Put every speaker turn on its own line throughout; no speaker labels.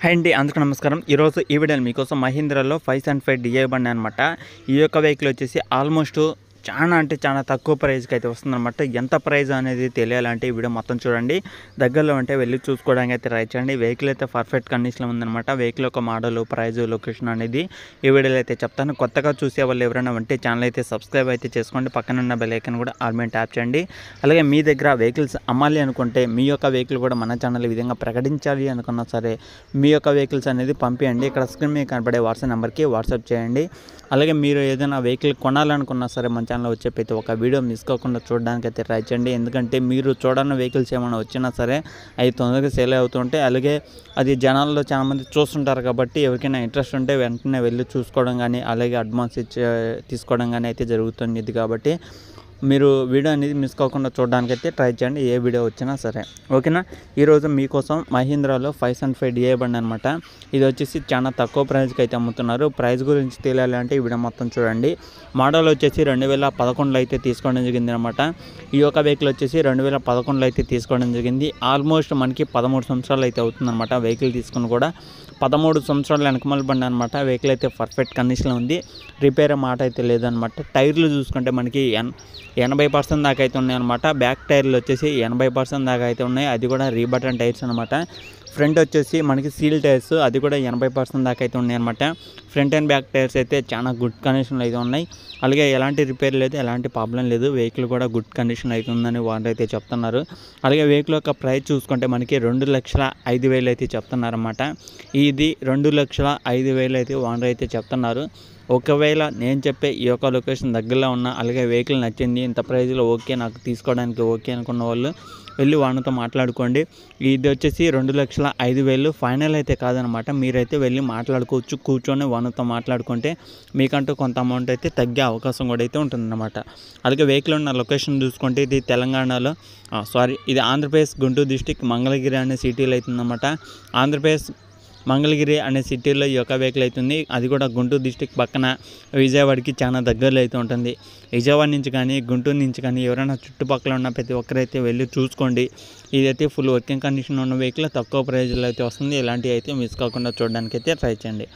Hi అండి, అందరికీ నమస్కారం. ఈరోజు ఈ వీడియోలో మీకోసం మహీంద్రాలో 575 డిఐ బండి అనమాట. ఈ యొక్క వెహికల్ వచ్చేసి ఆల్మోస్ట్ చాలా తక్కువ ప్రైస్కి అయితే వస్తుందన్నమాట. ఎంత ప్రైస్ అనేది తెలియాలంటే ఈ వీడియో మొత్తం చూడండి. దగ్గరలో ఉంటే వెళ్ళి చూసుకోవడానికి అయితే ట్రై చేయండి. వెహికల్ అయితే పర్ఫెక్ట్ కండిషన్లో ఉందన్నమాట. వెహికల్ యొక్క మోడల్, ప్రైస్, లొకేషన్ అనేది ఈ వీడియోలో అయితే చెప్తాను. కొత్తగా చూసే వాళ్ళు ఎవరైనా ఉంటే ఛానల్ అయితే సబ్స్క్రైబ్ అయితే చేసుకోండి. పక్కన ఉన్న బెల్ ఐకాన్ కూడా ఆల్ మీద ట్యాప్ చేయండి. అలాగే మీ దగ్గర వెహికల్స్ అమ్మాలి అనుకుంటే, మీ యొక్క వెహికల్ కూడా మన ఛానల్ ఈ విధంగా ప్రకటించాలి అనుకున్నా సరే మీ యొక్క వెహికల్స్ అనేది పంపించండి. ఇక్కడ స్క్రీన్ మీద కనపడే వాట్సాప్ నెంబర్కి వాట్సాప్ చేయండి. అలాగే మీరు ఏదైనా వెహికల్ కొనాలనుకున్నా సరే మన ఛానల్లో వచ్చే ప్రతి ఒక్క వీడియో మిస్ కాకుండా చూడడానికి అయితే ట్రై చేయండి. ఎందుకంటే మీరు చూడని వెహికల్స్ ఏమైనా వచ్చినా సరే అవి తొందరగా సేల్ అవుతుంటాయి. అలాగే అది జనాల్లో చాలామంది చూస్తుంటారు కాబట్టి ఎవరికైనా ఇంట్రెస్ట్ ఉంటే వెంటనే వెళ్ళి చూసుకోవడం కానీ, అలాగే అడ్వాన్స్ తీసుకోవడం కానీ అయితే జరుగుతుంది. కాబట్టి మీరు వీడియో అనేది మిస్ కాకుండా చూడడానికి అయితే ట్రై చేయండి, ఏ వీడియో వచ్చినా సరే. ఓకేనా. ఈరోజు మీకోసం మహీంద్రాలో 575 డిఐ బండి అనమాట. ఇది వచ్చేసి చాలా తక్కువ ప్రైస్కి అయితే అమ్ముతున్నారు. ప్రైస్ గురించి తెలియాలంటే ఈ వీడియో మొత్తం చూడండి. మోడల్ వచ్చేసి 2011లో అయితే తీసుకోవడం జరిగింది అనమాట. ఈ యొక్క వెహికల్ వచ్చేసి 2011లో అయితే తీసుకోవడం జరిగింది. ఆల్మోస్ట్ మనకి 13 సంవత్సరాలు అయితే అవుతుందన్నమాట. వెహికల్ తీసుకుని కూడా 13 సంవత్సరాల వెనకమల బండి అనమాట. వెహికల్ అయితే పర్ఫెక్ట్ కండిషన్లో ఉంది. రిపేర్ మాట అయితే లేదనమాట. టైర్లు చూసుకుంటే మనకి 80% దాకా అయితే ఉన్నాయన్నమాట. బ్యాక్ టైర్లు వచ్చేసి 80% దాకా అయితే ఉన్నాయి. అది కూడా రీబటన్ టైర్స్ అనమాట. ఫ్రంట్ వచ్చేసి మనకి సీల్ టైర్స్, అది కూడా 80% దాకా అయితే ఉన్నాయన్నమాట. ఫ్రంట్ అండ్ బ్యాక్ టైర్స్ అయితే చాలా గుడ్ కండిషన్లో అయితే ఉన్నాయి. అలాగే ఎలాంటి రిపేర్ లేదు, ఎలాంటి ప్రాబ్లం లేదు. వెహికల్ కూడా గుడ్ కండిషన్ అయితే ఉందని వాళ్ళు అయితే చెప్తున్నారు. అలాగే వెహికల్ యొక్క ప్రైస్ చూసుకుంటే మనకి 2,05,000 అయితే చెప్తున్నారన్నమాట. ఇది 2,05,000 అయితే ఓనర్ అయితే చెప్తున్నారు. ఒకవేళ నేను చెప్పే ఈ యొక్క లొకేషన్ దగ్గరలో ఉన్న, అలాగే వెహికల్ నచ్చింది, ఇంత ప్రైజ్లో ఓకే, నాకు తీసుకోవడానికి ఓకే అనుకున్న వాళ్ళు వెళ్ళి వాళ్ళతో మాట్లాడుకోండి. ఇది వచ్చేసి 2,05,000 ఫైనల్ అయితే కాదనమాట. మీరైతే వెళ్ళి మాట్లాడుకోవచ్చు. కూర్చొని వాళ్ళతో మాట్లాడుకుంటే మీకంటూ కొంత అమౌంట్ అయితే తగ్గే అవకాశం కూడా అయితే ఉంటుందన్నమాట. అలాగే వెహికల్ ఉన్న లొకేషన్ చూసుకుంటే ఇది తెలంగాణలో ఇది ఆంధ్రప్రదేశ్ గుంటూరు డిస్టిక్ మంగళగిరి అనే సిటీలో అవుతుందన్నమాట. ఆంధ్రప్రదేశ్ మంగళగిరి అనే సిటీలో ఈ యొక్క వెహికల్ అవుతుంది. అది కూడా గుంటూరు డిస్టిక్ పక్కన విజయవాడకి చాలా దగ్గరలో అయితే ఉంటుంది. విజయవాడ నుంచి కానీ, గుంటూరు నుంచి కానీ ఎవరైనా చుట్టుపక్కల ఉన్న ప్రతి ఒక్కరైతే వెళ్ళి చూసుకోండి. ఇదైతే ఫుల్ వర్కింగ్ కండిషన్ ఉన్న వెహికల్, తక్కువ ప్రైజ్లో అయితే వస్తుంది. ఇలాంటివి అయితే మిస్ కాకుండా చూడడానికి అయితే ట్రై చేయండి.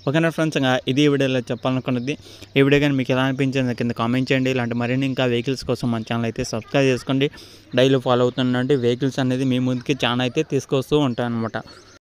ఓకేనా ఫ్రెండ్స్, ఇది ఈ వీడియోలో చెప్పాలనుకున్నది. ఈ వీడియో కానీ మీకు ఎలా అనిపించింది కింద కామెంట్ చేయండి. ఇలాంటి మరిన్ని ఇంకా వెహికల్స్ కోసం మన ఛానల్ అయితే సబ్స్క్రైబ్ చేసుకోండి. Daily follow అవుతుండండి. వెహికల్స్ అనేది మీ ముందుకి చాలా అయితే తీసుకొస్తూ ఉంటాను అనమాట.